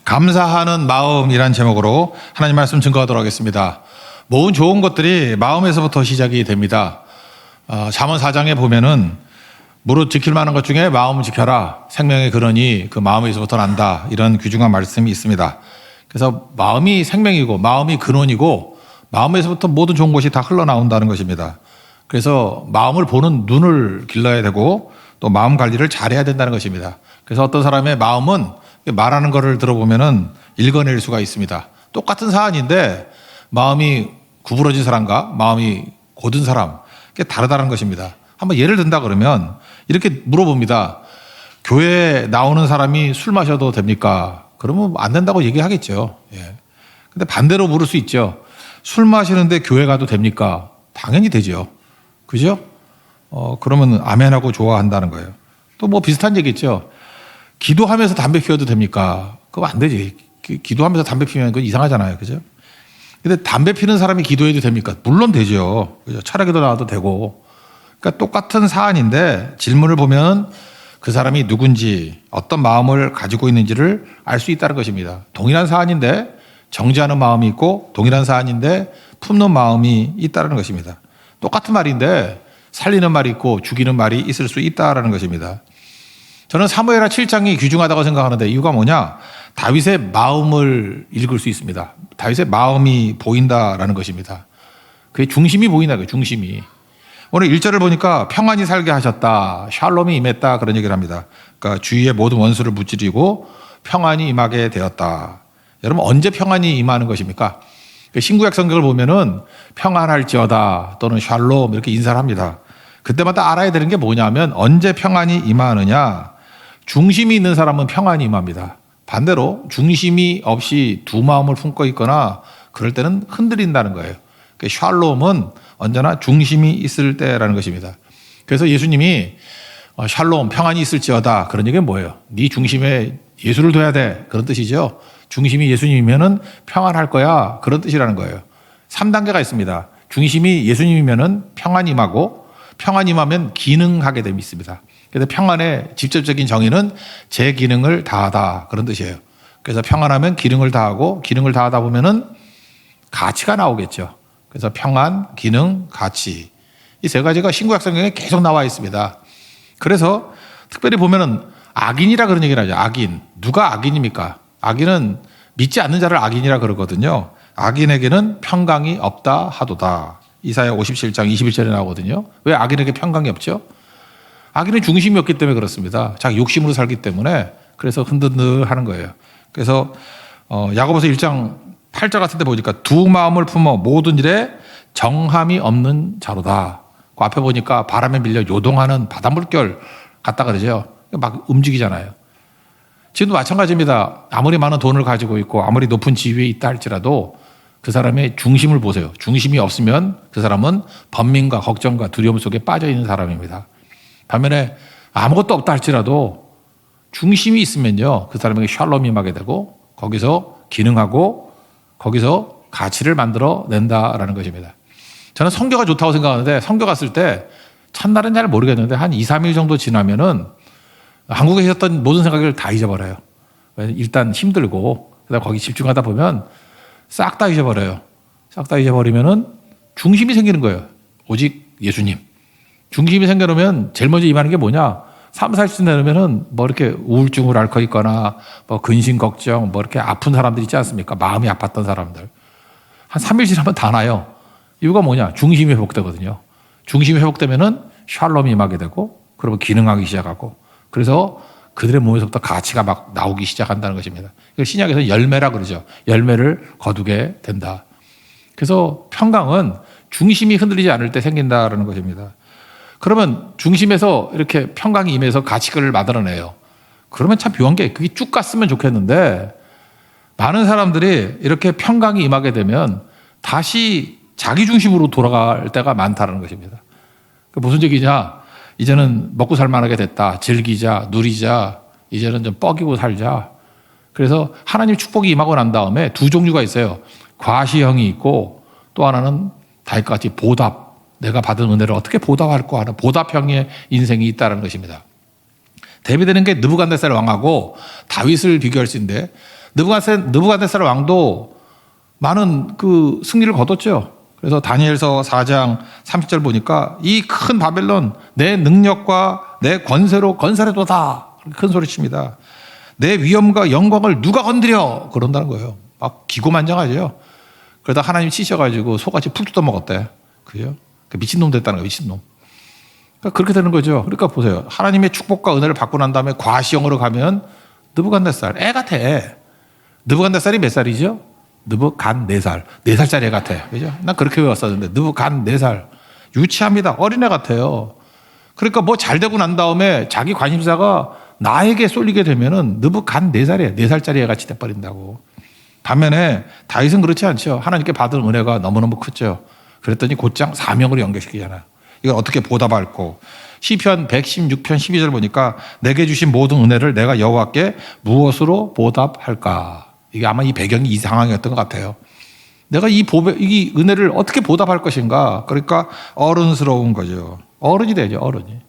감사하는 마음이란 제목으로 하나님 말씀 증거하도록 하겠습니다. 모든 좋은 것들이 마음에서부터 시작이 됩니다. 잠언 4장에 보면은 무릇 지킬 만한 것 중에 마음을 지켜라. 생명의 근원이 그 마음에서부터 난다. 이런 귀중한 말씀이 있습니다. 그래서 마음이 생명이고 마음이 근원이고 마음에서부터 모든 좋은 것이 다 흘러나온다는 것입니다. 그래서 마음을 보는 눈을 길러야 되고 또 마음 관리를 잘해야 된다는 것입니다. 그래서 어떤 사람의 마음은 말하는 거를 들어보면은 읽어낼 수가 있습니다. 똑같은 사안인데 마음이 구부러진 사람과 마음이 곧은 사람, 그게 다르다는 것입니다. 한번 예를 든다 그러면 이렇게 물어봅니다. 교회에 나오는 사람이 술 마셔도 됩니까? 그러면 안 된다고 얘기하겠죠. 예. 근데 반대로 물을 수 있죠. 술 마시는데 교회 가도 됩니까? 당연히 되죠. 그죠? 그러면 아멘하고 좋아한다는 거예요. 또 뭐 비슷한 얘기겠죠. 기도하면서 담배 피워도 됩니까? 그거 안 되지. 기도하면서 담배 피우면 그건 이상하잖아요. 그죠? 근데 담배 피는 사람이 기도해도 됩니까? 물론 되죠. 그죠? 철학에도 나와도 되고. 그러니까 똑같은 사안인데 질문을 보면 그 사람이 누군지 어떤 마음을 가지고 있는지를 알 수 있다는 것입니다. 동일한 사안인데 정죄하는 마음이 있고 동일한 사안인데 품는 마음이 있다는 것입니다. 똑같은 말인데 살리는 말이 있고 죽이는 말이 있을 수 있다는 것입니다. 저는 사무엘하 7장이 귀중하다고 생각하는데 이유가 뭐냐? 다윗의 마음을 읽을 수 있습니다. 다윗의 마음이 보인다라는 것입니다. 그의 중심이 보인다. 그 중심이. 오늘 1절을 보니까 평안히 살게 하셨다. 샬롬이 임했다. 그런 얘기를 합니다. 그러니까 주위의 모든 원수를 무찌르고 평안이 임하게 되었다. 여러분 언제 평안이 임하는 것입니까? 신구약 성경을 보면은 평안할지어다 또는 샬롬 이렇게 인사를 합니다. 그때마다 알아야 되는 게 뭐냐면 언제 평안이 임하느냐? 중심이 있는 사람은 평안이 임합니다. 반대로 중심이 없이 두 마음을 품고 있거나 그럴 때는 흔들린다는 거예요. 샬롬은 언제나 중심이 있을 때라는 것입니다. 그래서 예수님이 샬롬 평안이 있을지어다 그런 얘기는 뭐예요? 네 중심에 예수를 둬야 돼 그런 뜻이죠. 중심이 예수님이면은 평안할 거야 그런 뜻이라는 거예요. 3단계가 있습니다. 중심이 예수님이면은 평안이 임하고 평안이 임하면 기능하게 됨이 있습니다. 그래서 평안의 직접적인 정의는 제 기능을 다하다 그런 뜻이에요. 그래서 평안하면 기능을 다하고 기능을 다하다 보면은 가치가 나오겠죠. 그래서 평안, 기능, 가치 이 세 가지가 신구약 성경에 계속 나와 있습니다. 그래서 특별히 보면은 악인이라 그런 얘기를 하죠. 악인. 누가 악인입니까? 악인은 믿지 않는 자를 악인이라 그러거든요. 악인에게는 평강이 없다 하도다. 이사야 57장 21절에 나오거든요. 왜 악인에게 평강이 없죠? 악인의 중심이 없기 때문에 그렇습니다. 자기 욕심으로 살기 때문에 그래서 흔들흔들하는 거예요. 그래서 야고보서 1장 8절 같은 데 보니까 두 마음을 품어 모든 일에 정함이 없는 자로다. 그 앞에 보니까 바람에 밀려 요동하는 바닷물결 같다 그러죠. 막 움직이잖아요. 지금도 마찬가지입니다. 아무리 많은 돈을 가지고 있고 아무리 높은 지위에 있다 할지라도 그 사람의 중심을 보세요. 중심이 없으면 그 사람은 번민과 걱정과 두려움 속에 빠져 있는 사람입니다. 반면에 아무것도 없다 할지라도 중심이 있으면요. 그 사람에게 샬롬이 임하게 되고 거기서 기능하고 거기서 가치를 만들어 낸다라는 것입니다. 저는 성교가 좋다고 생각하는데 성교 갔을 때 첫날은 잘 모르겠는데 한 2, 3일 정도 지나면은 한국에 있었던 모든 생각을 다 잊어버려요. 일단 힘들고 그다음 거기 집중하다 보면 싹 다 잊어버려요. 싹 다 잊어버리면은 중심이 생기는 거예요. 오직 예수님. 중심이 생겨놓으면 제일 먼저 임하는 게 뭐냐? 3, 40분 내놓으면은 뭐 이렇게 우울증을 앓고 있거나 뭐 근심 걱정 뭐 이렇게 아픈 사람들 있지 않습니까? 마음이 아팠던 사람들. 한 3일 지나면 다 나요. 이유가 뭐냐? 중심이 회복되거든요. 중심이 회복되면은 샬롬이 임하게 되고 그러면 기능하기 시작하고 그래서 그들의 몸에서부터 가치가 막 나오기 시작한다는 것입니다. 신약에서 열매라 그러죠. 열매를 거두게 된다. 그래서 평강은 중심이 흔들리지 않을 때 생긴다는 것입니다. 그러면 중심에서 이렇게 평강이 임해서 가치를 만들어내요. 그러면 참 묘한 게 그게 쭉 갔으면 좋겠는데 많은 사람들이 이렇게 평강이 임하게 되면 다시 자기 중심으로 돌아갈 때가 많다는 것입니다. 무슨 얘기냐? 이제는 먹고 살만하게 됐다. 즐기자, 누리자. 이제는 좀 뻐기고 살자. 그래서 하나님 축복이 임하고 난 다음에 두 종류가 있어요. 과시형이 있고 또 하나는 다윗과 같이 보답. 내가 받은 은혜를 어떻게 보답할까 하는 보답형의 인생이 있다는 것입니다. 대비되는 게 느부갓네살 왕하고 다윗을 비교할 수 있는데 느부갓네살 왕도 많은 그 승리를 거뒀죠. 그래서 다니엘서 4장 30절 보니까 이 큰 바벨론 내 능력과 내 권세로 건설해도다 큰 소리 칩니다. 내 위엄과 영광을 누가 건드려 그런다는 거예요. 막 기고만장하죠. 그러다 하나님 치셔가지고 소같이 푹 뜯어먹었대. 그죠? 미친놈 됐다는 거예요. 미친놈. 그러니까 그렇게 되는 거죠. 그러니까 보세요. 하나님의 축복과 은혜를 받고 난 다음에 과시형으로 가면 느부갓네살 애 같아. 느부갓네살이 몇 살이죠? 느부갓네살 4살짜리 애 같아. 그죠? 난 그렇게 외웠었는데 느부갓네살 유치합니다. 어린애 같아요. 그러니까 뭐 잘 되고 난 다음에 자기 관심사가 나에게 쏠리게 되면은 느부갓네살이에요. 4살짜리 애 같이 돼버린다고. 반면에 다윗은 그렇지 않죠. 하나님께 받은 은혜가 너무너무 크죠. 그랬더니 곧장 사명으로 연결시키잖아요. 이걸 어떻게 보답할고. 시편 116편 12절 보니까 내게 주신 모든 은혜를 내가 여호와께 무엇으로 보답할까. 이게 아마 이 배경이 이 상황이었던 것 같아요. 내가 이 은혜를 어떻게 보답할 것인가. 그러니까 어른스러운 거죠. 어른이 되죠. 어른이.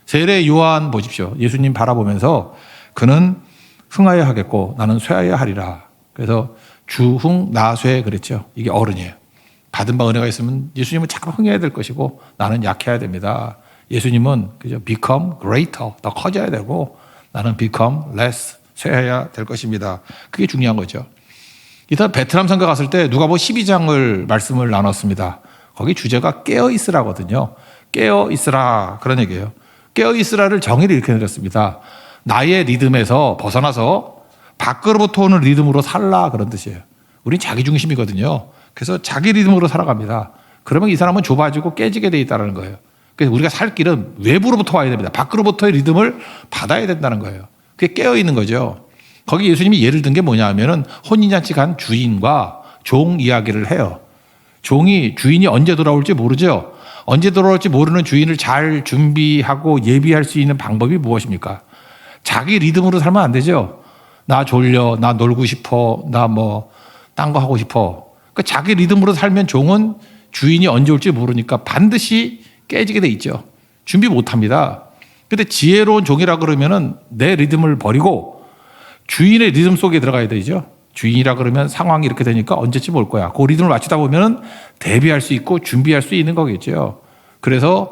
세례 요한 보십시오. 예수님 바라보면서 그는 흥하여야 하겠고 나는 쇠하여야 하리라. 그래서 주흥 나쇠 그랬죠. 이게 어른이에요. 받은 바 은혜가 있으면 예수님은 자꾸 흥해야 될 것이고 나는 약해야 됩니다. 예수님은 그죠? become greater, 더 커져야 되고 나는 become less, 쇠해야 될 것입니다. 그게 중요한 거죠. 이따 베트남 선교 갔을 때 누가복음 12장을 말씀을 나눴습니다. 거기 주제가 깨어있으라거든요. 깨어있으라 그런 얘기예요. 깨어있으라를 정의를 이렇게 내렸습니다. 나의 리듬에서 벗어나서 밖으로부터 오는 리듬으로 살라 그런 뜻이에요. 우린 자기중심이거든요. 그래서 자기 리듬으로 살아갑니다. 그러면 이 사람은 좁아지고 깨지게 돼 있다는 거예요. 그래서 우리가 살 길은 외부로부터 와야 됩니다. 밖으로부터의 리듬을 받아야 된다는 거예요. 그게 깨어있는 거죠. 거기 예수님이 예를 든 게 뭐냐 하면은 혼인잔치 간 주인과 종 이야기를 해요. 종이 주인이 언제 돌아올지 모르죠. 언제 돌아올지 모르는 주인을 잘 준비하고 예비할 수 있는 방법이 무엇입니까? 자기 리듬으로 살면 안 되죠. 나 졸려, 나 놀고 싶어, 나 뭐 딴 거 하고 싶어. 그러니까 자기 리듬으로 살면 종은 주인이 언제 올지 모르니까 반드시 깨지게 돼 있죠. 준비 못 합니다. 근데 지혜로운 종이라 그러면은 내 리듬을 버리고 주인의 리듬 속에 들어가야 되죠. 주인이라 그러면 상황이 이렇게 되니까 언제쯤 올 거야. 그 리듬을 맞추다 보면은 대비할 수 있고 준비할 수 있는 거겠죠. 그래서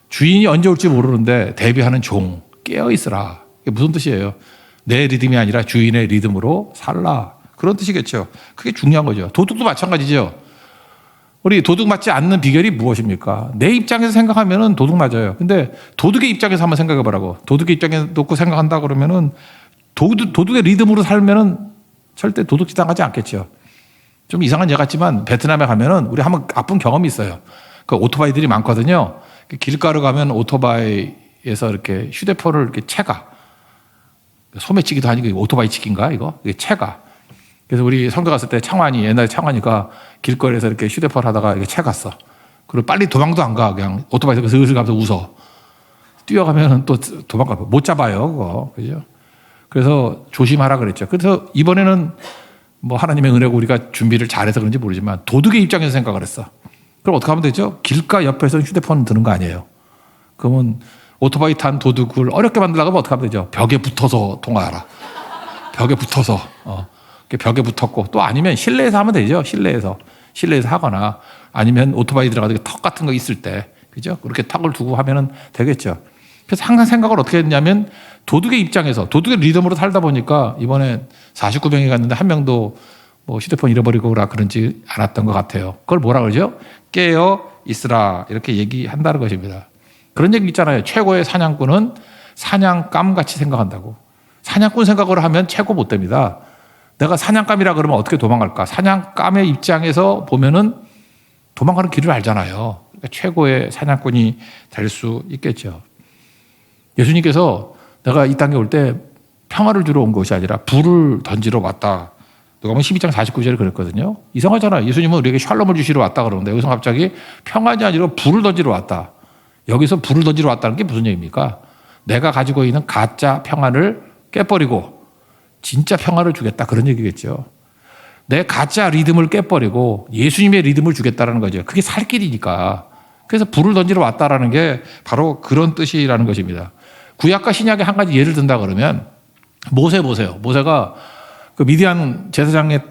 주인이 언제 올지 모르는데 대비하는 종, 깨어 있으라. 이게 무슨 뜻이에요? 내 리듬이 아니라 주인의 리듬으로 살라. 그런 뜻이겠죠. 그게 중요한 거죠. 도둑도 마찬가지죠. 우리 도둑 맞지 않는 비결이 무엇입니까? 내 입장에서 생각하면은 도둑 맞아요. 근데 도둑의 입장에서 한번 생각해 보라고. 도둑의 입장에 놓고 생각한다 그러면은 도둑의 리듬으로 살면은 절대 도둑질 당하지 않겠죠. 좀 이상한 예 같지만 베트남에 가면은 우리 한번 아픈 경험이 있어요. 그 오토바이들이 많거든요. 길가로 가면 오토바이에서 이렇게 휴대폰을 이렇게 채가. 소매치기도 아니고 오토바이 치기인가 이거? 이게 채가. 그래서 우리 선교 갔을 때 옛날에 창환이가 길거리에서 이렇게 휴대폰 하다가 이렇게 채갔어. 그리고 빨리 도망도 안 가. 그냥 오토바이에서 슬슬 가면서 웃어. 뛰어가면 또 도망가. 못 잡아요, 그거. 그죠? 그래서 조심하라 그랬죠. 그래서 이번에는 뭐 하나님의 은혜고 우리가 준비를 잘해서 그런지 모르지만 도둑의 입장에서 생각을 했어. 그럼 어떻게 하면 되죠? 길가 옆에서 휴대폰 드는 거 아니에요. 그러면 오토바이 탄 도둑을 어렵게 만들려고 하면 어떻게 하면 되죠? 벽에 붙어서 통화하라. 벽에 붙어서. 벽에 붙었고 또 아니면 실내에서 하면 되죠. 실내에서 하거나 아니면 오토바이 들어가서 턱 같은 거 있을 때 그죠? 그렇게 턱을 두고 하면은 되겠죠. 그래서 항상 생각을 어떻게 했냐면 도둑의 입장에서 도둑의 리듬으로 살다 보니까 이번에 49명이 갔는데 한 명도 뭐 휴대폰 잃어버리고 그런지 않았던 것 같아요. 그걸 뭐라 그러죠? 깨어 있으라 이렇게 얘기한다는 것입니다. 그런 얘기 있잖아요. 최고의 사냥꾼은 사냥감같이 생각한다고. 사냥꾼 생각을 하면 최고 못 됩니다. 내가 사냥감이라 그러면 어떻게 도망갈까? 사냥감의 입장에서 보면은 도망가는 길을 알잖아요. 그러니까 최고의 사냥꾼이 될 수 있겠죠. 예수님께서 내가 이 땅에 올 때 평화를 주러 온 것이 아니라 불을 던지러 왔다. 누가복음 12장 49절에 그랬거든요. 이상하잖아요. 예수님은 우리에게 샬롬을 주시러 왔다 그러는데 여기서 갑자기 평안이 아니라 불을 던지러 왔다. 여기서 불을 던지러 왔다는 게 무슨 얘기입니까? 내가 가지고 있는 가짜 평안을 깨버리고 진짜 평화를 주겠다 그런 얘기겠죠. 내 가짜 리듬을 깨버리고 예수님의 리듬을 주겠다라는 거죠. 그게 살 길이니까. 그래서 불을 던지러 왔다라는 게 바로 그런 뜻이라는 것입니다. 구약과 신약의 한 가지 예를 든다 그러면 모세 보세요. 모세가 그 미디안 제사장의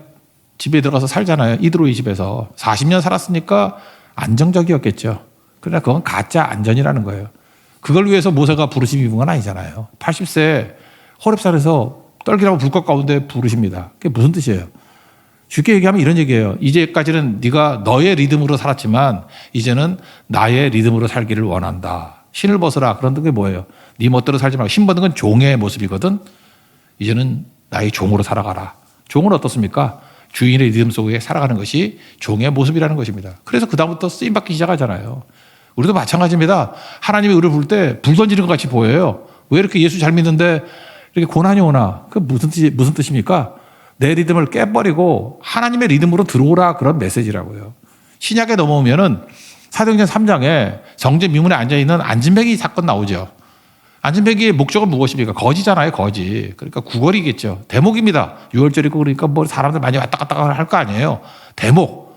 집에 들어가서 살잖아요. 이드로의 집에서 40년 살았으니까 안정적이었겠죠. 그러나 그건 가짜 안전이라는 거예요. 그걸 위해서 모세가 부르심 입은 건 아니잖아요. 80세 호렙산에서 떨기라고 불꽃 가운데 부르십니다. 그게 무슨 뜻이에요? 쉽게 얘기하면 이런 얘기예요. 이제까지는 네가 너의 리듬으로 살았지만 이제는 나의 리듬으로 살기를 원한다. 신을 벗으라. 그런 게 뭐예요? 네 멋대로 살지 말고, 신 벗는 건 종의 모습이거든. 이제는 나의 종으로 살아가라. 종은 어떻습니까? 주인의 리듬 속에 살아가는 것이 종의 모습이라는 것입니다. 그래서 그다음부터 쓰임받기 시작하잖아요. 우리도 마찬가지입니다. 하나님이 우리를 부를 때 불 던지는 것 같이 보여요. 왜 이렇게 예수 잘 믿는데 이렇게 고난이 오나? 그 무슨 뜻입니까? 내 리듬을 깨버리고 하나님의 리듬으로 들어오라, 그런 메시지라고요. 신약에 넘어오면은 사도행전 3장에 성전 미문에 앉아있는 안진뱅이 사건 나오죠. 안진뱅이의 목적은 무엇입니까? 거지잖아요, 거지. 그러니까 구걸이겠죠. 대목입니다. 6월절이고 그러니까 뭐 사람들 많이 왔다 갔다 할 거 아니에요. 대목.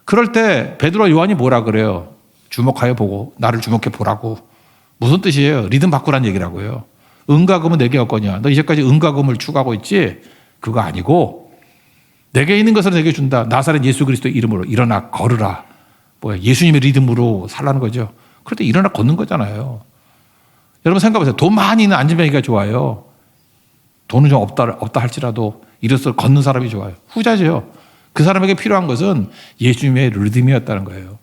그럴 때 베드로와 요한이 뭐라 그래요? 주목하여 보고 나를 주목해 보라고. 무슨 뜻이에요? 리듬 바꾸란 얘기라고요. 은과 금은 내게 없거냐. 너 이제까지 은과 금을 추구하고 있지? 그거 아니고 내게 있는 것을 내게 준다. 나사렛 예수 그리스도의 이름으로 일어나 걸으라. 뭐야, 예수님의 리듬으로 살라는 거죠. 그럴 때 일어나 걷는 거잖아요. 여러분 생각해보세요. 돈 많이 있는 안진뱅이가 좋아요? 돈은 좀 없다 할지라도 이로써 걷는 사람이 좋아요? 후자죠. 그 사람에게 필요한 것은 예수님의 리듬이었다는 거예요.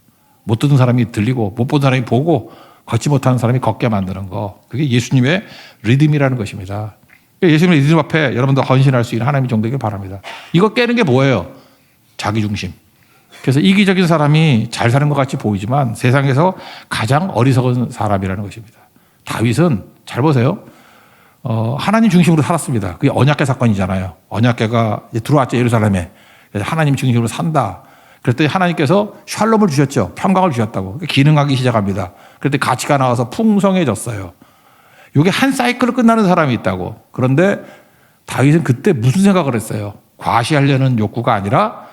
못 듣는 사람이 들리고 못 본 사람이 보고 걷지 못하는 사람이 걷게 만드는 거. 그게 예수님의 리듬이라는 것입니다. 예수님의 리듬 앞에 여러분도 헌신할 수 있는 하나님의 종되길 바랍니다. 이거 깨는 게 뭐예요? 자기중심. 그래서 이기적인 사람이 잘 사는 것 같이 보이지만 세상에서 가장 어리석은 사람이라는 것입니다. 다윗은 잘 보세요. 하나님 중심으로 살았습니다. 그게 언약궤 사건이잖아요. 언약궤가 들어왔죠, 예루살렘에. 그래서 하나님 중심으로 산다. 그랬더니 하나님께서 샬롬을 주셨죠. 평강을 주셨다고. 기능하기 시작합니다. 그랬더니 가치가 나와서 풍성해졌어요. 이게 한 사이클로 끝나는 사람이 있다고. 그런데 다윗은 그때 무슨 생각을 했어요? 과시하려는 욕구가 아니라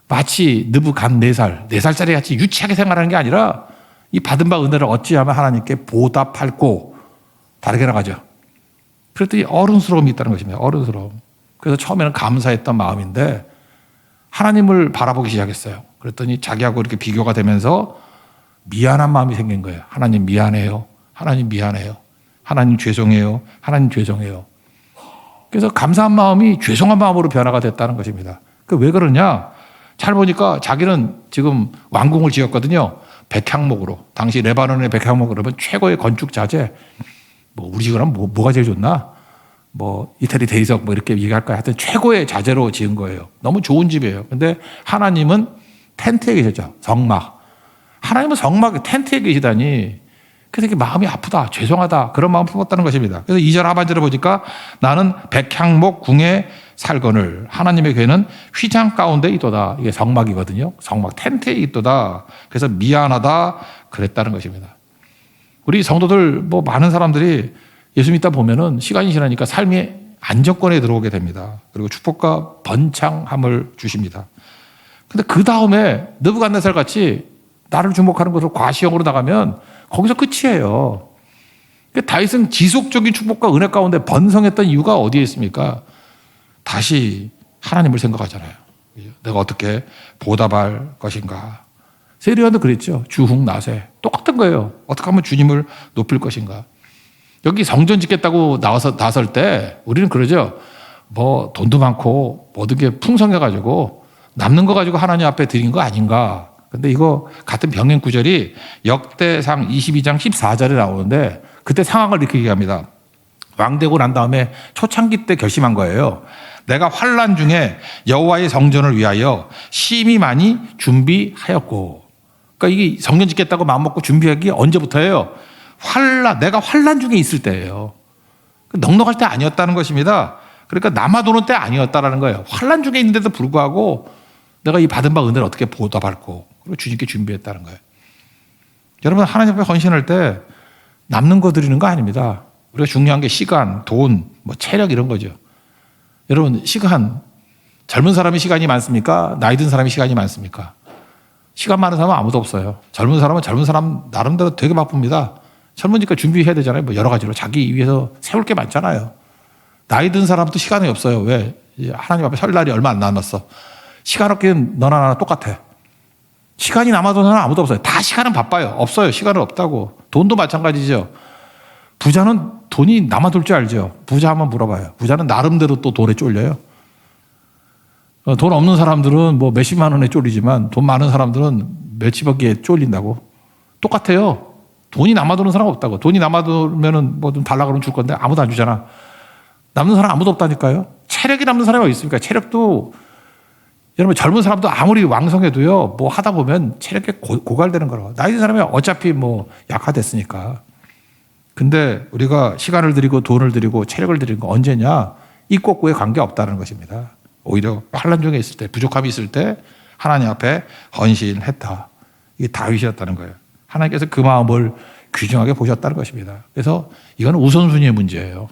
마치 느부갓 4살짜리 같이 유치하게 생각하는 게 아니라 이 받은 바 은혜를 어찌하면 하나님께 보답할고, 다르게 나가죠. 그랬더니 어른스러움이 있다는 것입니다. 어른스러움. 그래서 처음에는 감사했던 마음인데 하나님을 바라보기 시작했어요. 그랬더니 자기하고 이렇게 비교가 되면서 미안한 마음이 생긴 거예요. 하나님 미안해요. 하나님 미안해요. 하나님 죄송해요. 하나님 죄송해요. 그래서 감사한 마음이 죄송한 마음으로 변화가 됐다는 것입니다. 그 왜 그러냐? 잘 보니까 자기는 지금 왕궁을 지었거든요. 백향목으로. 당시 레바논의 백향목으로 그러면 최고의 건축 자재. 뭐 우리 집은 뭐가 제일 좋나? 뭐 이태리 대리석 뭐 이렇게 얘기할까요? 하여튼 최고의 자재로 지은 거예요. 너무 좋은 집이에요. 근데 하나님은 텐트에 계셨죠. 성막. 하나님은 성막 텐트에 계시다니. 그래서 이게 마음이 아프다, 죄송하다, 그런 마음 품었다는 것입니다. 그래서 2절 하반절을 보니까 나는 백향목 궁에 살거늘 하나님의 괴는 휘장 가운데 있도다. 이게 성막이거든요. 성막 텐트에 있도다. 그래서 미안하다 그랬다는 것입니다. 우리 성도들 뭐 많은 사람들이 예수 믿다 보면은 시간이 지나니까 삶의 안정권에 들어오게 됩니다. 그리고 축복과 번창함을 주십니다. 근데 그 다음에 느부갓네살 같이 나를 주목하는 것으로 과시형으로 나가면 거기서 끝이에요. 다윗은 지속적인 축복과 은혜 가운데 번성했던 이유가 어디에 있습니까? 다시 하나님을 생각하잖아요. 내가 어떻게 보답할 것인가. 세리야도 그랬죠. 주흥나세. 똑같은 거예요. 어떻게 하면 주님을 높일 것인가. 여기 성전 짓겠다고 나설 때 우리는 그러죠. 뭐 돈도 많고 모든 게 풍성해가지고 남는 거 가지고 하나님 앞에 드린 거 아닌가. 근데 이거 같은 병행 구절이 역대상 22장 14절에 나오는데 그때 상황을 이렇게 얘기합니다. 왕 되고 난 다음에 초창기 때 결심한 거예요. 내가 환난 중에 여호와의 성전을 위하여 심히 많이 준비하였고. 그러니까 이게 성전 짓겠다고 마음먹고 준비하기 언제부터예요? 내가 환난 중에 있을 때예요. 넉넉할 때 아니었다는 것입니다. 그러니까 남아도는 때 아니었다라는 거예요. 환난 중에 있는데도 불구하고 내가 이 받은 바 은혜를 어떻게 보답할고 그리고 주님께 준비했다는 거예요. 여러분 하나님 앞에 헌신할 때 남는 거 드리는 거 아닙니다. 우리가 중요한 게 시간, 돈, 뭐 체력 이런 거죠. 여러분 시간, 젊은 사람이 시간이 많습니까? 나이 든 사람이 시간이 많습니까? 시간 많은 사람은 아무도 없어요. 젊은 사람은 젊은 사람 나름대로 되게 바쁩니다. 젊으니까 준비해야 되잖아요. 뭐 여러 가지로 자기 위해서 세울 게 많잖아요. 나이 든 사람도 시간이 없어요. 왜? 하나님 앞에 설 날이 얼마 안 남았어. 시간 없기는 너나 나나 똑같아. 시간이 남아도는 사람 아무도 없어요. 다 시간은 바빠요. 없어요. 시간은 없다고. 돈도 마찬가지죠. 부자는 돈이 남아돌 줄 알죠. 부자 한번 물어봐요. 부자는 나름대로 또 돈에 쫄려요. 돈 없는 사람들은 뭐 몇십만 원에 쫄리지만 돈 많은 사람들은 몇십억에 쫄린다고. 똑같아요. 돈이 남아도는 사람 없다고. 돈이 남아도면은 뭐 좀 달라 그러면 줄 건데 아무도 안 주잖아. 남는 사람 아무도 없다니까요. 체력이 남는 사람이 어디 있습니까? 체력도 여러분 젊은 사람도 아무리 왕성해도요. 뭐 하다 보면 체력이 고갈되는 거라고. 나이 든 사람이 어차피 뭐 약화됐으니까. 근데 우리가 시간을 들이고 돈을 들이고 체력을 들이는 거 언제냐? 이꽃구에 관계없다는 것입니다. 오히려 환난 중에 있을 때, 부족함이 있을 때 하나님 앞에 헌신했다. 이게 다윗이었다는 거예요. 하나님께서 그 마음을 귀중하게 보셨다는 것입니다. 그래서 이건 우선순위의 문제예요.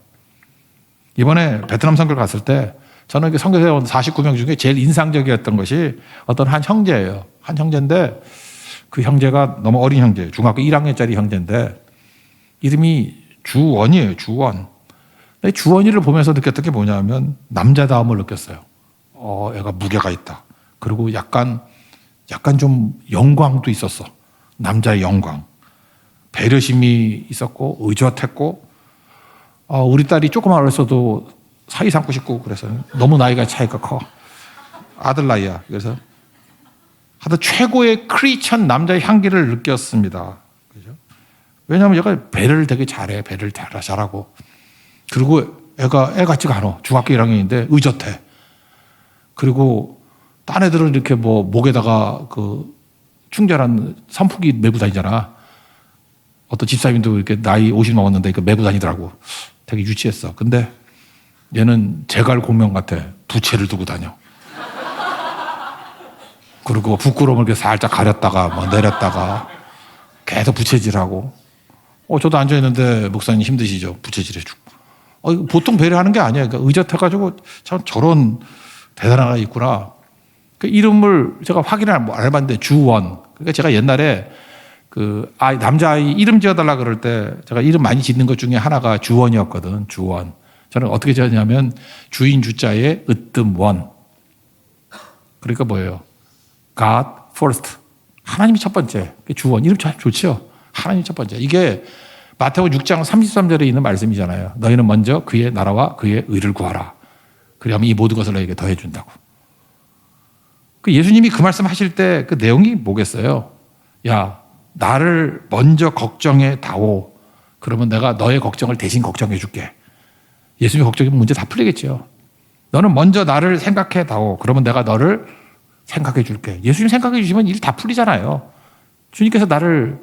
이번에 베트남 선교를 갔을 때 저는 선교사에 온 49명 중에 제일 인상적이었던 것이 어떤 한 형제예요. 한 형제인데 그 형제가 너무 어린 형제예요. 중학교 1학년짜리 형제인데 이름이 주원이에요. 주원. 주원이를 보면서 느꼈던 게 뭐냐면 남자다움을 느꼈어요. 애가 무게가 있다. 그리고 약간 좀 영광도 있었어. 남자의 영광. 배려심이 있었고 의젓했고 우리 딸이 조그만 어렸어도 사이 삼고 싶고 그래서 너무 나이가 차이가 커. 아들 나이야. 그래서 하여튼 최고의 크리스천 남자의 향기를 느꼈습니다. 그죠? 왜냐하면 얘가 배려를 되게 잘해. 배려를 잘하고. 그리고 애 같지가 않아. 중학교 1학년인데 의젓해. 그리고 딴 애들은 이렇게 뭐 목에다가 그 충전한 선풍기 메고 다니잖아. 어떤 집사님도 이렇게 나이 50 먹었는데 이렇게 메고 다니더라고. 되게 유치했어. 근데 얘는 제갈 공명 같아. 부채를 두고 다녀. 그리고 부끄러움을 이렇게 살짝 가렸다가 뭐 내렸다가 계속 부채질하고. 저도 앉아있는데 목사님 힘드시죠? 부채질해주고. 보통 배려하는 게 아니야. 그러니까 의젓해가지고 참 저런 대단한 아이가 있구나. 그 이름을 제가 확인을 안 해봤는데 주원. 그러니까 제가 옛날에 그 남자아이 이름 지어달라 그럴 때 제가 이름 많이 짓는 것 중에 하나가 주원이었거든. 주원. 저는 어떻게 지었냐면 주인 주자에 으뜸 원. 그러니까 뭐예요? God first. 하나님이 첫 번째. 주원. 이름 참 좋죠? 하나님이 첫 번째. 이게 마태복음 6장 33절에 있는 말씀이잖아요. 너희는 먼저 그의 나라와 그의 의를 구하라. 그리하면 이 모든 것을 너에게 더해준다고. 그 예수님이 그 말씀 하실 때 그 내용이 뭐겠어요? 야, 나를 먼저 걱정해 다오. 그러면 내가 너의 걱정을 대신 걱정해 줄게. 예수님이 걱정이면 문제 다 풀리겠죠. 너는 먼저 나를 생각해 다오. 그러면 내가 너를 생각해 줄게. 예수님 생각해 주시면 일 다 풀리잖아요. 주님께서 나를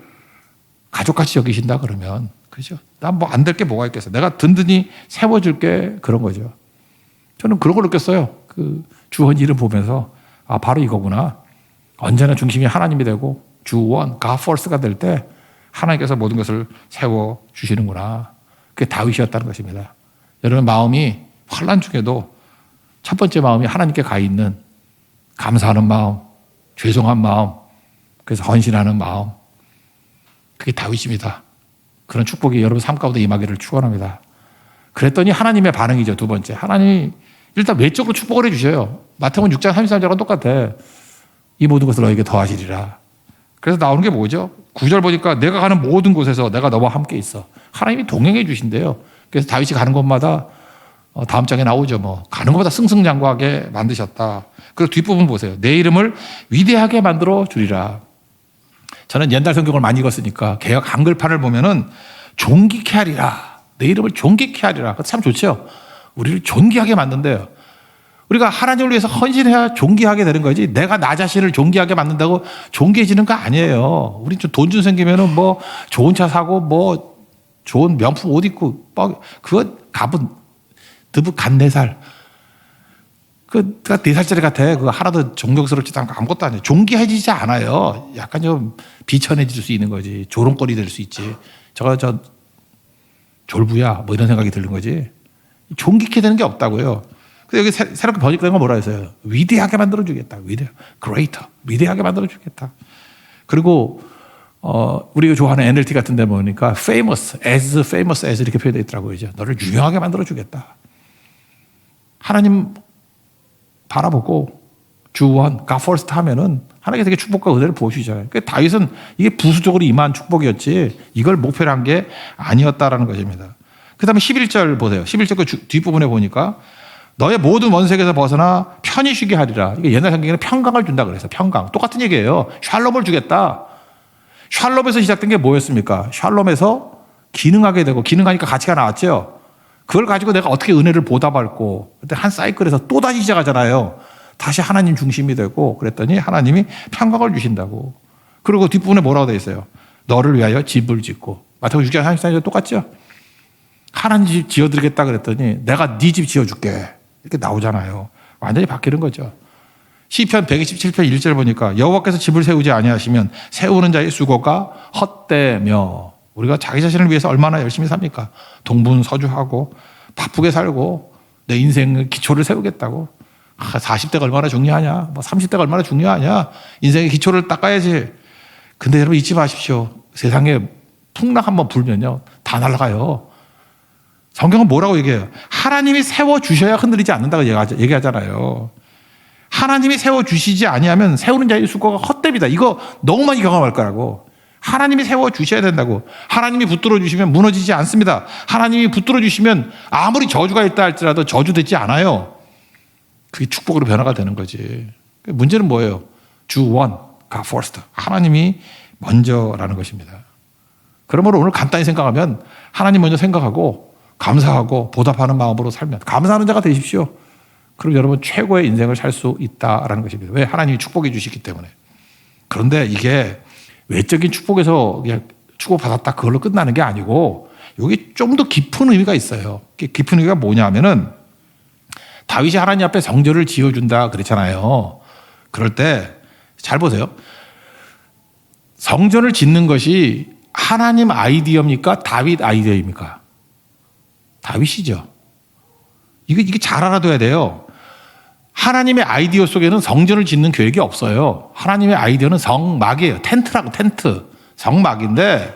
가족같이 여기신다 그러면, 그죠? 난 뭐 안 될 게 뭐가 있겠어. 내가 든든히 세워줄게. 그런 거죠. 저는 그런 걸 느꼈어요. 그 주원 이름 보면서 바로 이거구나. 언제나 중심이 하나님이 되고 주원, God first가 될 때 하나님께서 모든 것을 세워주시는구나. 그게 다윗이었다는 것입니다. 여러분 마음이 환난 중에도 첫 번째 마음이 하나님께 가 있는 감사하는 마음, 죄송한 마음, 그래서 헌신하는 마음. 그게 다윗입니다. 그런 축복이 여러분 삶 가운데 임하기를 축원합니다. 그랬더니 하나님의 반응이죠. 두 번째. 하나님이 일단 외적으로 축복을 해주셔요. 마태복음 6장 33절과 똑같아. 이 모든 것을 너에게 더하시리라. 그래서 나오는 게 뭐죠? 9절 보니까 내가 가는 모든 곳에서 내가 너와 함께 있어. 하나님이 동행해 주신대요. 그래서 다윗이 가는 곳마다 다음 장에 나오죠. 뭐 가는 곳마다 승승장구하게 만드셨다. 그리고 뒷부분 보세요. 내 이름을 위대하게 만들어 주리라. 저는 옛날 성경을 많이 읽었으니까 개역 한글판을 보면은 존귀케 하리라. 내 이름을 존귀케 하리라. 참 좋죠. 우리를 존귀하게 만든대요. 우리가 하나님을 위해서 헌신해야 존귀하게 되는 거지. 내가 나 자신을 존귀하게 만든다고 존귀해지는 거 아니에요. 우리 돈 좀 생기면은 뭐 좋은 차 사고 뭐 좋은 명품 옷 입고 그거 갑은 드부 간 4살. 그 4살짜리 같아. 그거 하나도 존경스럽지도 않고 아무것도 아니에요. 존귀해지지 않아요. 약간 좀 비천해질 수 있는 거지. 조롱거리 될 수 있지. 저 졸부야 뭐 이런 생각이 드는 거지. 존귀케 되는 게 없다고요. 근데 여기 새롭게 번역된 건 뭐라 했어요? 위대하게 만들어주겠다. greater. 위대하게 만들어주겠다. 그리고 우리가 좋아하는 NLT 같은 데 보니까 famous as 이렇게 표현되어 있더라고요. 이제 너를 유명하게 만들어 주겠다. 하나님 바라보고 주원, God first 하면은 하나님께 되게 축복과 은혜를 부어주시잖아요. 그러니까 다윗은 이게 부수적으로 임한 축복이었지 이걸 목표로 한 게 아니었다라는 것입니다. 그 다음에 11절 보세요. 11절 그 뒷부분에 보니까 너의 모든 원색에서 벗어나 편히 쉬게 하리라. 이게 옛날 성경에는 평강을 준다 그래서 평강. 똑같은 얘기예요. 샬롬을 주겠다. 샬롬에서 시작된 게 뭐였습니까? 샬롬에서 기능하게 되고 기능하니까 가치가 나왔죠. 그걸 가지고 내가 어떻게 은혜를 보답할고 그때 한 사이클에서 또다시 시작하잖아요. 다시 하나님 중심이 되고 그랬더니 하나님이 평강을 주신다고. 그리고 뒷부분에 뭐라고 되어 있어요? 너를 위하여 집을 짓고. 마태복음 6장 34절도 똑같죠? 하나님 집 지어드리겠다 그랬더니 내가 네 집 지어줄게. 이렇게 나오잖아요. 완전히 바뀌는 거죠. 시편 127편 1절 보니까 여호와께서 집을 세우지 아니하시면 세우는 자의 수고가 헛되며. 우리가 자기 자신을 위해서 얼마나 열심히 삽니까? 동분서주하고 바쁘게 살고 내 인생의 기초를 세우겠다고. 40대가 얼마나 중요하냐? 30대가 얼마나 중요하냐? 인생의 기초를 닦아야지. 근데 여러분 잊지 마십시오. 세상에 풍랑 한번 불면요. 다 날아가요. 성경은 뭐라고 얘기해요? 하나님이 세워주셔야 흔들리지 않는다고 얘기하잖아요. 하나님이 세워주시지 아니하면 세우는 자의 수고가 헛됩니다. 이거 너무 많이 경험할 거라고. 하나님이 세워주셔야 된다고. 하나님이 붙들어 주시면 무너지지 않습니다. 하나님이 붙들어 주시면 아무리 저주가 있다 할지라도 저주되지 않아요. 그게 축복으로 변화가 되는 거지. 문제는 뭐예요? 주원, God first. 하나님이 먼저라는 것입니다. 그러므로 오늘 간단히 생각하면 하나님 먼저 생각하고 감사하고 보답하는 마음으로 살면 감사하는 자가 되십시오. 그럼 여러분 최고의 인생을 살 수 있다라는 것입니다. 왜? 하나님이 축복해 주시기 때문에. 그런데 이게 외적인 축복에서 그냥 축복받았다 그걸로 끝나는 게 아니고 여기 좀 더 깊은 의미가 있어요. 깊은 의미가 뭐냐면은 다윗이 하나님 앞에 성전을 지어준다 그랬잖아요. 그럴 때 잘 보세요. 성전을 짓는 것이 하나님 아이디어입니까? 다윗 아이디어입니까? 다윗이죠. 이게 잘 알아둬야 돼요. 하나님의 아이디어 속에는 성전을 짓는 계획이 없어요. 하나님의 아이디어는 성막이에요. 텐트라고 텐트. 성막인데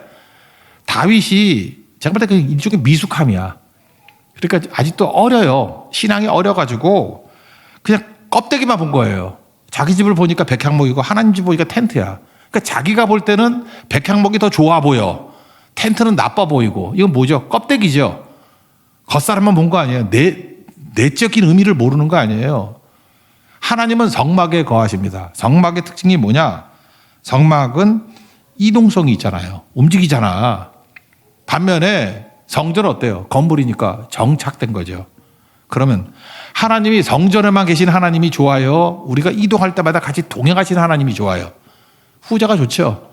다윗이 제가 볼 때 일종의 미숙함이야. 그러니까 아직도 어려요. 신앙이 어려가지고 그냥 껍데기만 본 거예요. 자기 집을 보니까 백향목이고 하나님 집 보니까 텐트야. 그러니까 자기가 볼 때는 백향목이 더 좋아 보여. 텐트는 나빠 보이고. 이건 뭐죠? 껍데기죠. 겉사람만 본 거 아니에요. 내적인 의미를 모르는 거 아니에요. 하나님은 성막에 거하십니다. 성막의 특징이 뭐냐? 성막은 이동성이 있잖아요. 움직이잖아. 반면에 성전은 어때요? 건물이니까 정착된 거죠. 그러면 하나님이 성전에만 계신 하나님이 좋아요? 우리가 이동할 때마다 같이 동행하시는 하나님이 좋아요? 후자가 좋죠.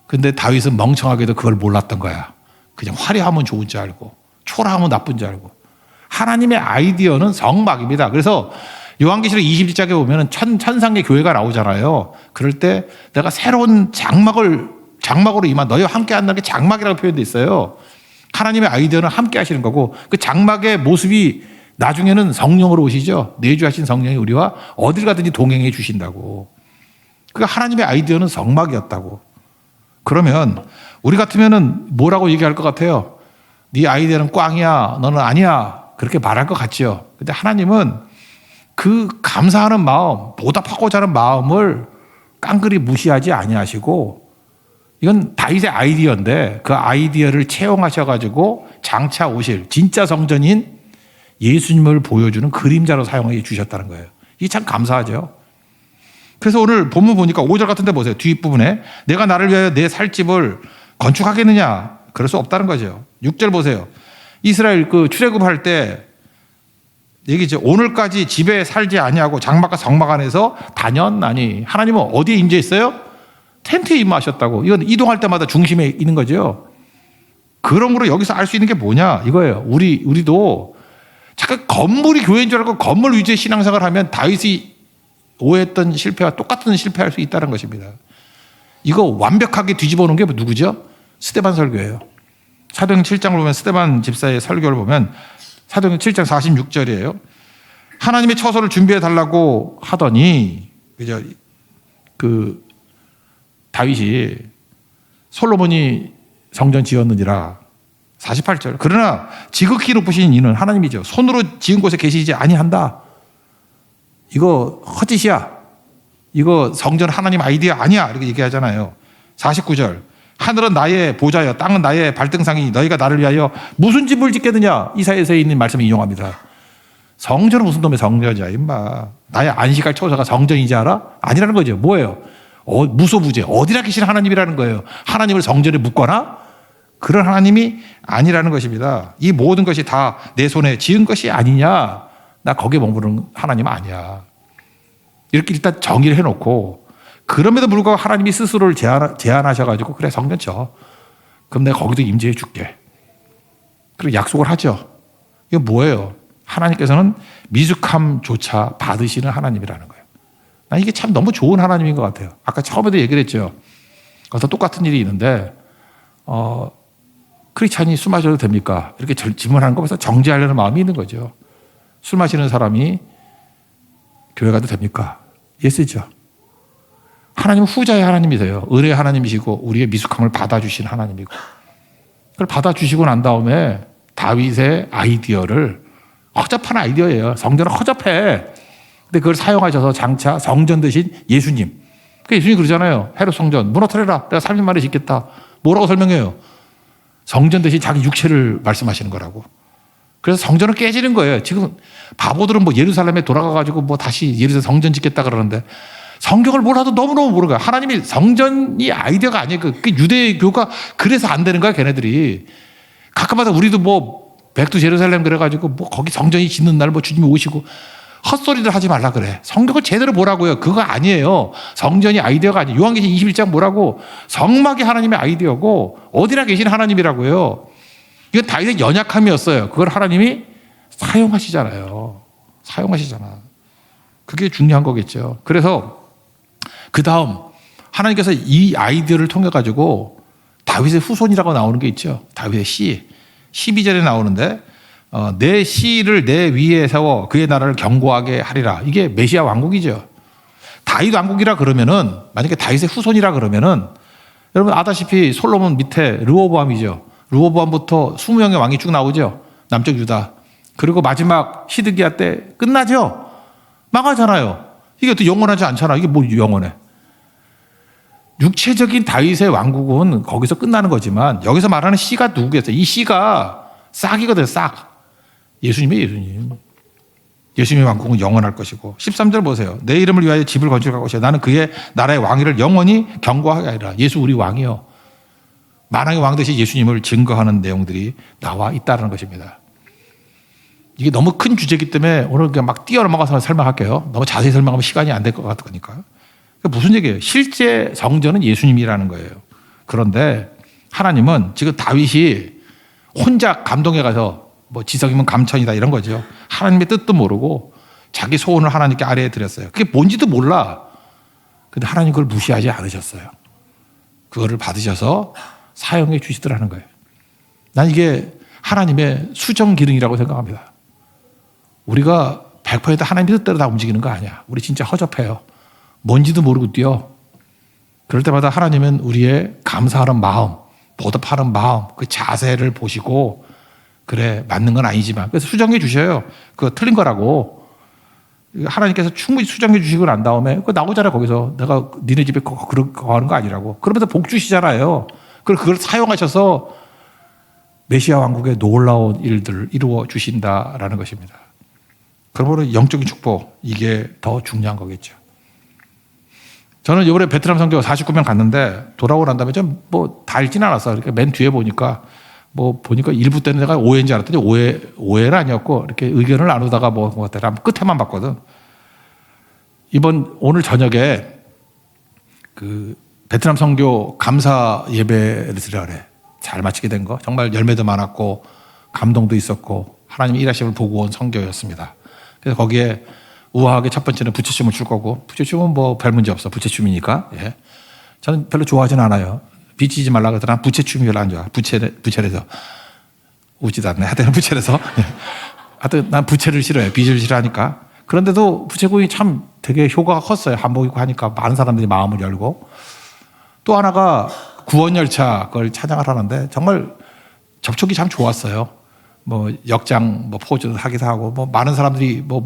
근데 다윗은 멍청하게도 그걸 몰랐던 거야. 그냥 화려하면 좋은 줄 알고 초라하면 나쁜 줄 알고. 하나님의 아이디어는 성막입니다. 그래서 요한계시록 21장에 보면 천상의 교회가 나오잖아요. 그럴 때 내가 새로운 장막으로 임한 너희와 함께 한다는 게 장막이라고 표현되어 있어요. 하나님의 아이디어는 함께 하시는 거고 그 장막의 모습이 나중에는 성령으로 오시죠. 내주하신 성령이 우리와 어딜 가든지 동행해 주신다고. 그러니까 하나님의 아이디어는 성막이었다고. 그러면 우리 같으면은 뭐라고 얘기할 것 같아요? 네 아이디어는 꽝이야. 너는 아니야. 그렇게 말할 것 같죠. 근데 하나님은 그 감사하는 마음, 보답하고자 하는 마음을 깡그리 무시하지 아니하시고 이건 다윗의 아이디어인데 그 아이디어를 채용하셔가지고 장차 오실 진짜 성전인 예수님을 보여주는 그림자로 사용해 주셨다는 거예요. 이게 참 감사하죠. 그래서 오늘 본문 보니까 5절 같은 데 보세요. 뒷부분에 내가 나를 위하여 내 살 집을 건축하겠느냐? 그럴 수 없다는 거죠. 6절 보세요. 이스라엘 그 출애굽할 때 얘기죠. 오늘까지 집에 살지 아니하고 장막과 성막 안에서 다녔나니. 하나님은 어디에 임재했어요? 텐트에 임하셨다고. 이건 이동할 때마다 중심에 있는 거죠. 그러므로 여기서 알 수 있는 게 뭐냐 이거예요. 우리도 잠깐 건물이 교회인 줄 알고 건물 위주의 신앙생활을 하면 다윗이 오해했던 실패와 똑같은 실패할 수 있다는 것입니다. 이거 완벽하게 뒤집어 놓은 게 누구죠? 스데반 설교예요. 사도행 7장을 보면 스데반 집사의 설교를 보면 사도행 7장 46절이에요. 하나님의 처소를 준비해 달라고 하더니 그죠? 그 다윗이 솔로몬이 성전 지었느니라. 48절. 그러나 지극히 높으신 이는 하나님이죠. 손으로 지은 곳에 계시지 아니한다. 이거 헛짓이야. 이거 성전 하나님 아이디어 아니야. 이렇게 얘기하잖아요. 49절. 하늘은 나의 보좌여 땅은 나의 발등상이니 너희가 나를 위하여 무슨 집을 짓겠느냐. 이사야서에 있는 말씀을 인용합니다. 성전은 무슨 놈의 성전이야 임마. 나의 안식할 처소가 성전이지 알아? 아니라는 거죠. 뭐예요? 무소부재. 어디나 계신 하나님이라는 거예요. 하나님을 성전에 묶거나 그런 하나님이 아니라는 것입니다. 이 모든 것이 다 내 손에 지은 것이 아니냐. 나 거기에 머무르는 하나님 아니야. 이렇게 일단 정의를 해놓고 그럼에도 불구하고 하나님이 스스로를 제안하셔가지고 그래 성전 쳐. 그럼 내가 거기도 임재해 줄게. 그리고 약속을 하죠. 이게 뭐예요? 하나님께서는 미숙함조차 받으시는 하나님이라는 거예요. 난 이게 참 너무 좋은 하나님인 것 같아요. 아까 처음에도 얘기를 했죠. 어떤 똑같은 일이 있는데 크리스찬이 술 마셔도 됩니까? 이렇게 질문하는 거에서 정죄하려는 마음이 있는 거죠. 술 마시는 사람이 교회 가도 됩니까? 예스죠. 하나님은 후자의 하나님이세요. 은혜의 하나님이시고 우리의 미숙함을 받아주신 하나님이고 그걸 받아주시고 난 다음에 다윗의 아이디어를 허접한 아이디어예요. 성전은 허접해. 근데 그걸 사용하셔서 장차 성전 대신 예수님. 그러니까 예수님이 그러잖아요. 헤롯 성전 무너뜨려라. 내가 3일 만에 짓겠다. 뭐라고 설명해요? 성전 대신 자기 육체를 말씀하시는 거라고. 그래서 성전은 깨지는 거예요. 지금 바보들은 뭐 예루살렘에 돌아가가지고 뭐 다시 예루살렘 성전 짓겠다 그러는데 성경을 몰라도 너무너무 모르는 거야. 하나님이 성전이 아이디어가 아니에요. 그 유대교가 그래서 안 되는 거야, 걔네들이. 가끔마다 우리도 뭐 백두 제루살렘 그래가지고 뭐 거기 성전이 짓는 날 뭐 주님이 오시고 헛소리들 하지 말라 그래. 성경을 제대로 보라고요. 그거 아니에요. 성전이 아이디어가 아니에요. 요한계시록 21장 뭐라고? 성막이 하나님의 아이디어고 어디나 계신 하나님이라고요. 이건 다윗의 연약함이었어요. 그걸 하나님이 사용하시잖아요. 사용하시잖아. 그게 중요한 거겠죠. 그래서 그 다음 하나님께서 이 아이디어를 통해 가지고 다윗의 후손이라고 나오는 게 있죠. 다윗의 시 12절에 나오는데 내 시를 내 위에 세워 그의 나라를 견고하게 하리라. 이게 메시아 왕국이죠. 다윗 왕국이라 그러면은 만약에 다윗의 후손이라 그러면은 여러분 아다시피 솔로몬 밑에 르호보암이죠. 르호보암부터 20명의 왕이 쭉 나오죠. 남쪽 유다. 그리고 마지막 시드기야 때 끝나죠. 망하잖아요. 이게 또 영원하지 않잖아. 이게 뭐 영원해. 육체적인 다윗의 왕국은 거기서 끝나는 거지만 여기서 말하는 씨가 누구겠어요? 이 씨가 싹이거든요. 싹. 예수님이에요. 예수님. 예수님의 왕국은 영원할 것이고 13절 보세요. 내 이름을 위하여 집을 건축할 것이야. 나는 그의 나라의 왕위를 영원히 견고하게 하리라. 예수 우리 왕이요. 만왕의 왕 되신 예수님을 증거하는 내용들이 나와 있다는 것입니다. 이게 너무 큰 주제이기 때문에 오늘 그냥 막 뛰어넘어가서 설명할게요. 너무 자세히 설명하면 시간이 안 될 것 같으니까. 무슨 얘기예요? 실제 성전은 예수님이라는 거예요. 그런데 하나님은 지금 다윗이 혼자 감동해 가서 뭐 지성이면 감천이다 이런 거죠. 하나님의 뜻도 모르고 자기 소원을 하나님께 아뢰어 드렸어요. 그게 뭔지도 몰라. 근데 하나님 그걸 무시하지 않으셨어요. 그거를 받으셔서 사용해 주시더라는 거예요. 난 이게 하나님의 수정 기능이라고 생각합니다. 우리가 100% 하나님의 뜻대로 다 움직이는 거 아니야. 우리 진짜 허접해요. 뭔지도 모르고 뛰어. 그럴 때마다 하나님은 우리의 감사하는 마음, 보답하는 마음, 그 자세를 보시고 그래 맞는 건 아니지만 그래서 수정해 주셔요. 그거 틀린 거라고. 하나님께서 충분히 수정해 주시고 난 다음에 그거 나오잖아요. 거기서 내가 니네 집에 그거 하는 거 아니라고. 그러면서 복 주시잖아요. 그걸 사용하셔서 메시아 왕국의 놀라운 일들을 이루어 주신다라는 것입니다. 그러므로 영적인 축복 이게 더 중요한 거겠죠. 저는 이번에 베트남 선교 49명 갔는데 돌아오고 난 다음에 좀 뭐 다 읽진 않았어요. 그러니까 맨 뒤에 보니까 일부 때는 내가 오해인 줄 알았더니 오해는 아니었고 이렇게 의견을 나누다가 뭐 같아. 끝에만 봤거든. 오늘 저녁에 그 베트남 선교 감사 예배를 드리라 그래. 잘 마치게 된 거. 정말 열매도 많았고 감동도 있었고 하나님 일하심을 보고 온 선교였습니다. 그래서 거기에 우아하게 첫 번째는 부채춤을 출 거고 부채춤은 뭐 별 문제 없어. 부채춤이니까. 예. 저는 별로 좋아하진 않아요. 비치지 말라고 하더라. 부채춤이 별로 안 좋아. 부채에서 웃지도 않네. 하여튼 부채에서. 하여튼 난 부채를 싫어해. 빚을 싫어하니까. 그런데도 부채공이 참 되게 효과가 컸어요. 한복 입고 하니까 많은 사람들이 마음을 열고. 또 하나가 구원열차 그걸 찬양을 하는데 정말 접촉이 참 좋았어요. 뭐 역장 뭐 포즈도 하기도 하고 뭐 많은 사람들이 뭐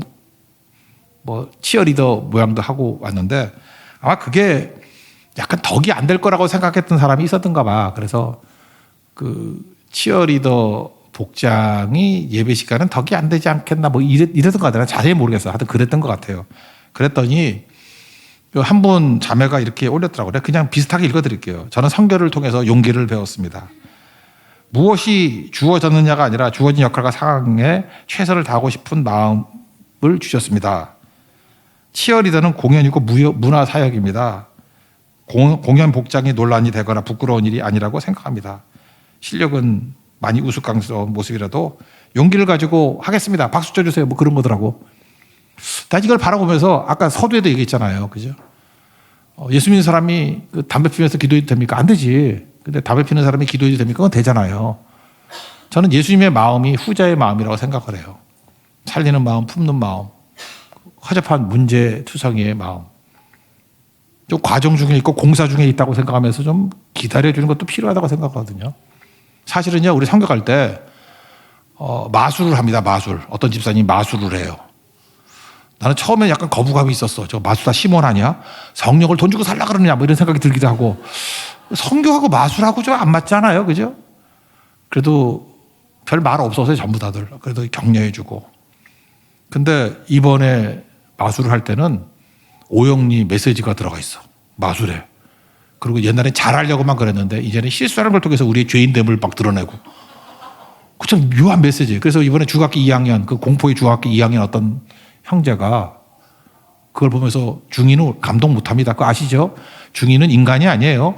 치어리더 모양도 하고 왔는데 아마 그게 약간 덕이 안 될 거라고 생각했던 사람이 있었던가 봐. 그래서 그 치어리더 복장이 예배 시간은 덕이 안 되지 않겠나 뭐 이랬던 것 같아요. 자세히 모르겠어요. 하여튼 그랬던 것 같아요. 그랬더니 한 분 자매가 이렇게 올렸더라고요. 그냥 비슷하게 읽어드릴게요. 저는 성결을 통해서 용기를 배웠습니다. 무엇이 주어졌느냐가 아니라 주어진 역할과 상황에 최선을 다하고 싶은 마음을 주셨습니다. 치어리더는 공연이고 문화 사역입니다. 공연 복장이 논란이 되거나 부끄러운 일이 아니라고 생각합니다. 실력은 많이 우스꽝스러운 모습이라도 용기를 가지고 하겠습니다. 박수 쳐주세요. 뭐 그런 거더라고. 나 이걸 바라보면서 아까 서두에도 얘기했잖아요. 그죠? 예수 믿는 사람이 그 담배 피면서 기도해도 됩니까? 안 되지. 근데 담배 피는 사람이 기도해도 됩니까? 그건 되잖아요. 저는 예수님의 마음이 후자의 마음이라고 생각을 해요. 살리는 마음, 품는 마음, 허접한 문제투성이의 마음. 좀 과정 중에 있고 공사 중에 있다고 생각하면서 좀 기다려주는 것도 필요하다고 생각하거든요. 사실은요, 우리 성격할 때 마술을 합니다. 마술. 어떤 집사님이 마술을 해요. 나는 처음에 약간 거부감이 있었어. 저 마술사 시몬 아니야? 성령을 돈 주고 살라 그러느냐? 뭐 이런 생각이 들기도 하고. 성교하고 마술하고 좀 안 맞잖아요. 그죠? 그래도 별 말 없어서 전부 다들. 그래도 격려해주고. 근데 이번에 마술을 할 때는 오영리 메시지가 들어가 있어. 마술에. 그리고 옛날엔 잘하려고만 그랬는데 이제는 실수하는 걸 통해서 우리의 죄인됨을 막 드러내고. 그 참 묘한 메시지. 그래서 이번에 중학교 2학년, 그 공포의 중학교 2학년 어떤 형제가 그걸 보면서 중2는 감동 못 합니다. 그거 아시죠? 중2는 인간이 아니에요.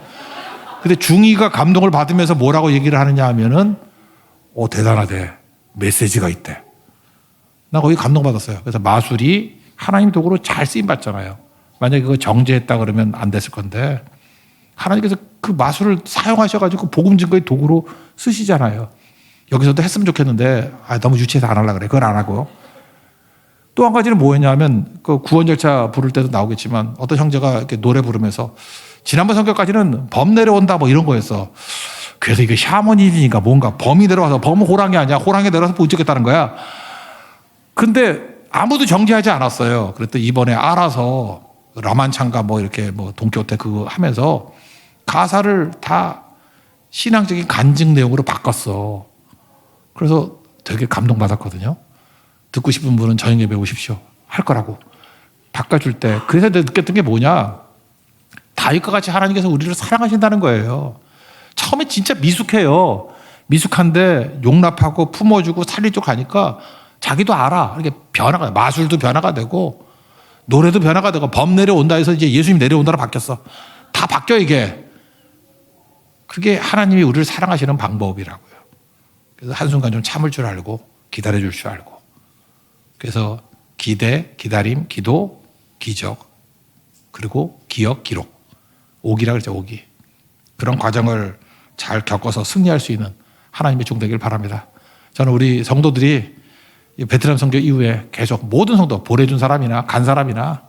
근데 중2가 감동을 받으면서 뭐라고 얘기를 하느냐 하면은, 대단하대. 메시지가 있대. 나 거기 감동받았어요. 그래서 마술이 하나님 도구로 잘 쓰임받잖아요. 만약에 그거 정죄했다 그러면 안 됐을 건데, 하나님께서 그 마술을 사용하셔가지고 복음 증거의 도구로 쓰시잖아요. 여기서도 했으면 좋겠는데, 너무 유치해서 안 하려고 그래. 그건 안 하고. 또 한 가지는 뭐였냐면, 그 구원열차 부를 때도 나오겠지만, 어떤 형제가 이렇게 노래 부르면서, 지난번 성격까지는 범 내려온다 뭐 이런 거였어. 그래서 이게 샤머니즘이니까 뭔가 범이 내려와서, 범은 호랑이 아니야. 호랑이 내려와서 못 찍겠다는 거야. 근데 아무도 정지하지 않았어요. 그랬더니 이번에 알아서 라만창가 뭐 이렇게 뭐 동키호테 그거 하면서 가사를 다 신앙적인 간증 내용으로 바꿨어. 그래서 되게 감동받았거든요. 듣고 싶은 분은 저녁 예배 오십시오. 할 거라고. 바꿔줄 때. 그래서 느꼈던 게 뭐냐. 다윗과 같이 하나님께서 우리를 사랑하신다는 거예요. 처음에 진짜 미숙해요. 미숙한데 용납하고 품어주고 살리고 가니까 자기도 알아. 이렇게 변화가, 마술도 변화가 되고, 노래도 변화가 되고, 범 내려온다 해서 이제 예수님 내려온다로 바뀌었어. 다 바뀌어, 이게. 그게 하나님이 우리를 사랑하시는 방법이라고요. 그래서 한순간 좀 참을 줄 알고, 기다려줄 줄 알고. 그래서 기대, 기다림, 기도, 기적, 그리고 기억, 기록. 오기라 그러죠, 오기. 그런 과정을 잘 겪어서 승리할 수 있는 하나님의 종 되길 바랍니다. 저는 우리 성도들이 베트남 선교 이후에 계속 모든 성도, 보내준 사람이나 간 사람이나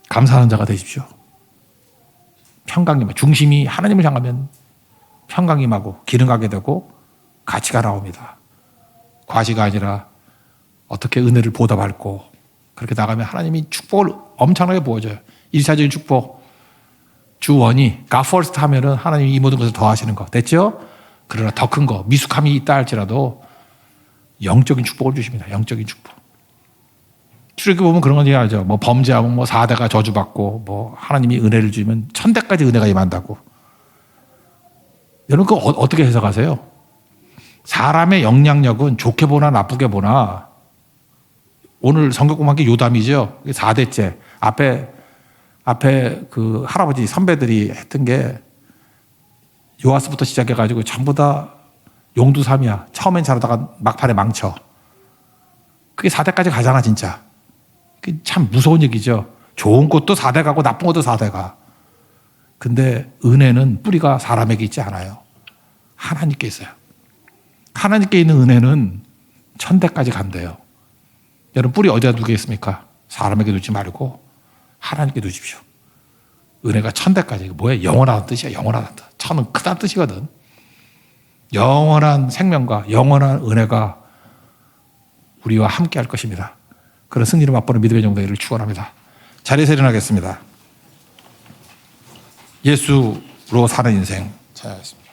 감사하는 자가 되십시오. 평강임, 중심이 하나님을 향하면 평강임하고 기능하게 되고 가치가 나옵니다. 과시가 아니라 어떻게 은혜를 보답할고 그렇게 나가면 하나님이 축복을 엄청나게 부어줘요. 일차적인 축복. 주원이 God first 하면은 하나님이 이 모든 것을 더하시는 거. 됐죠? 그러나 더 큰 거, 미숙함이 있다 할지라도 영적인 축복을 주십니다. 영적인 축복. 출애굽 보면 그런 건 얘기하죠. 뭐 범죄하면 뭐 4대가 저주받고 뭐 하나님이 은혜를 주면 1000대까지 은혜가 임한다고. 여러분 그거 어떻게 해석하세요? 사람의 영향력은 좋게 보나 나쁘게 보나 오늘 성경 공부한 게 요담이죠. 4대째. 앞에 그 할아버지 선배들이 했던 게 요아스부터 시작해가지고 전부 다 용두삼이야. 처음엔 잘하다가 막판에 망쳐. 그게 4대까지 가잖아, 진짜. 그게 참 무서운 얘기죠. 좋은 것도 4대 가고 나쁜 것도 4대 가. 근데 은혜는 뿌리가 사람에게 있지 않아요. 하나님께 있어요. 하나님께 있는 은혜는 1000대까지 간대요. 여러분, 뿌리 어디다 두겠습니까? 사람에게 두지 말고 하나님께 두십시오. 은혜가 천대까지. 이거 뭐야? 영원하다는 뜻이야. 영원하다는 뜻. 천은 크다는 뜻이거든. 영원한 생명과 영원한 은혜가 우리와 함께 할 것입니다. 그런 승리를 맛보는 믿음의 정도를 축원합니다. 자리에서 일어나겠습니다. 예수로 사는 인생 찾아가겠습니다.